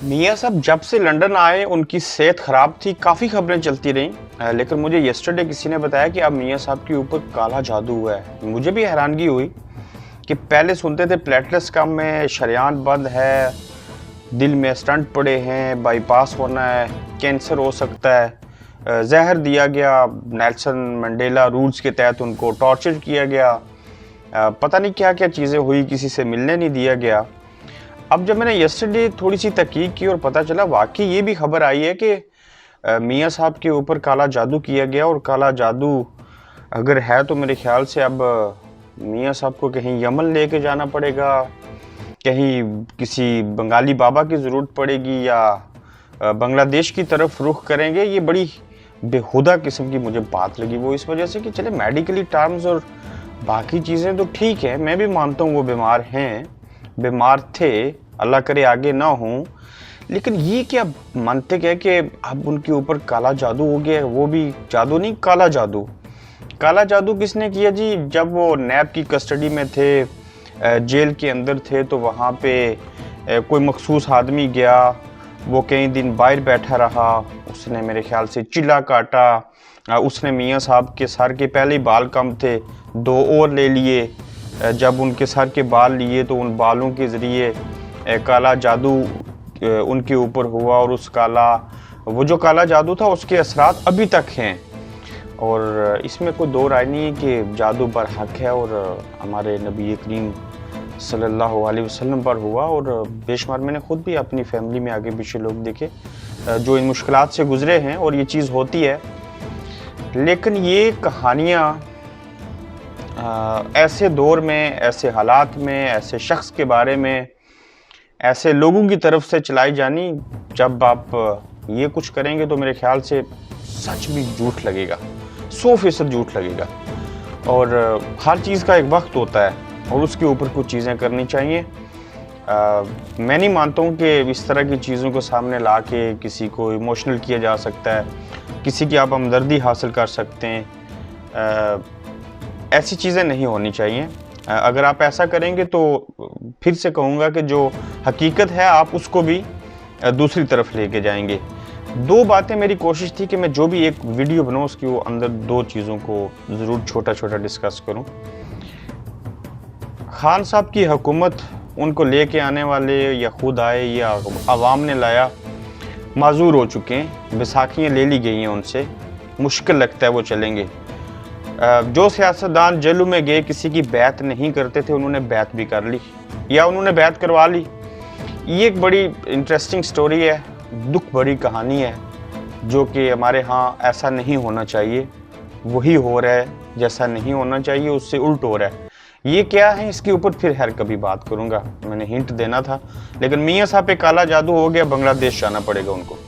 मियाँ साहब जब से लंदन आए उनकी सेहत ख़राब थी, काफ़ी खबरें चलती रहीं, लेकिन मुझे यस्टरडे किसी ने बताया कि अब मियाँ साहब के ऊपर काला जादू हुआ है। मुझे भी हैरानगी हुई कि पहले सुनते थे प्लेटलेट्स कम है, शरेयान बंद है, दिल में स्टंट पड़े हैं, बाईपास होना है, कैंसर हो सकता है, जहर दिया गया, नेल्सन मंडेला रूल्स के तहत उनको टॉर्चर किया गया, पता नहीं क्या क्या चीज़ें हुई, किसी से मिलने नहीं दिया गया। अब जब मैंने यस्टरडे थोड़ी सी तहकीक की और पता चला वाकई ये भी खबर आई है कि मियाँ साहब के ऊपर काला जादू किया गया, और काला जादू अगर है तो मेरे ख्याल से अब मियाँ साहब को कहीं यमन लेके जाना पड़ेगा, कहीं किसी बंगाली बाबा की ज़रूरत पड़ेगी, या बांग्लादेश की तरफ रुख करेंगे। ये बड़ी बेहुदा किस्म की मुझे बात लगी, वो इस वजह से कि चले मेडिकली टर्म्स और बाकी चीज़ें तो ठीक है, मैं भी मानता हूँ वो बीमार हैं, बीमार थे, अल्लाह करे आगे ना हो, लेकिन ये क्या मंतिक है कि अब उनके ऊपर काला जादू हो गया। वो भी जादू नहीं, काला जादू। काला जादू किसने किया जी? जब वो नैब की कस्टडी में थे, जेल के अंदर थे, तो वहाँ पे कोई मखसूस आदमी गया, वो कई दिन बाहर बैठा रहा, उसने मेरे ख्याल से चिल्ला काटा, उसने मियाँ साहब के सर के पहले ही बाल कम थे, 2 और ले लिए, जब उनके सर के बाल लिए तो उन बालों के ज़रिए काला जादू उनके ऊपर हुआ, और वो जो काला जादू था उसके असरात अभी तक हैं, और इसमें कोई दो राय नहीं है कि जादू पर हक है, और हमारे नबी करीम सल्लल्लाहु अलैहि वसल्लम पर हुआ। और बेशुमार मैंने ख़ुद भी अपनी फैमिली में आगे पीछे लोग देखे जो इन मुश्किलात से गुज़रे हैं, और ये चीज़ होती है। लेकिन ये कहानियाँ ऐसे दौर में, ऐसे हालात में, ऐसे शख्स के बारे में, ऐसे लोगों की तरफ से चलाई जानी, जब आप ये कुछ करेंगे तो मेरे ख्याल से सच भी झूठ लगेगा, 100% झूठ लगेगा। और हर चीज़ का एक वक्त होता है, और उसके ऊपर कुछ चीज़ें करनी चाहिए। मैं नहीं मानता हूँ कि इस तरह की चीज़ों को सामने ला के किसी को इमोशनल किया जा सकता है, किसी की आप हमदर्दी हासिल कर सकते हैं। ऐसी चीज़ें नहीं होनी चाहिए। अगर आप ऐसा करेंगे तो फिर से कहूँगा कि जो हकीकत है आप उसको भी दूसरी तरफ लेके जाएंगे। 2 बातें मेरी कोशिश थी कि मैं जो भी एक वीडियो बनाऊँ उसकी वो अंदर 2 चीज़ों को ज़रूर छोटा छोटा डिस्कस करूँ। खान साहब की हुकूमत, उनको लेके आने वाले या खुद आए या आवाम ने लाया, माजूर हो चुके हैं, बैसाखियाँ ले ली गई हैं उनसे, मुश्किल लगता है वो चलेंगे। जो सियासतदान जेलों में गए, किसी की बैत नहीं करते थे, उन्होंने बैत भी कर ली या उन्होंने बैत करवा ली। ये एक बड़ी इंटरेस्टिंग स्टोरी है, दुख भरी कहानी है, जो कि हमारे यहाँ ऐसा नहीं होना चाहिए, वही हो रहा है जैसा नहीं होना चाहिए, उससे उल्ट हो रहा है। ये क्या है, इसके ऊपर फिर हर कभी बात करूँगा, मैंने हिंट देना था। लेकिन मियाँ साहब पे काला जादू हो गया, बांग्लादेश जाना पड़ेगा उनको।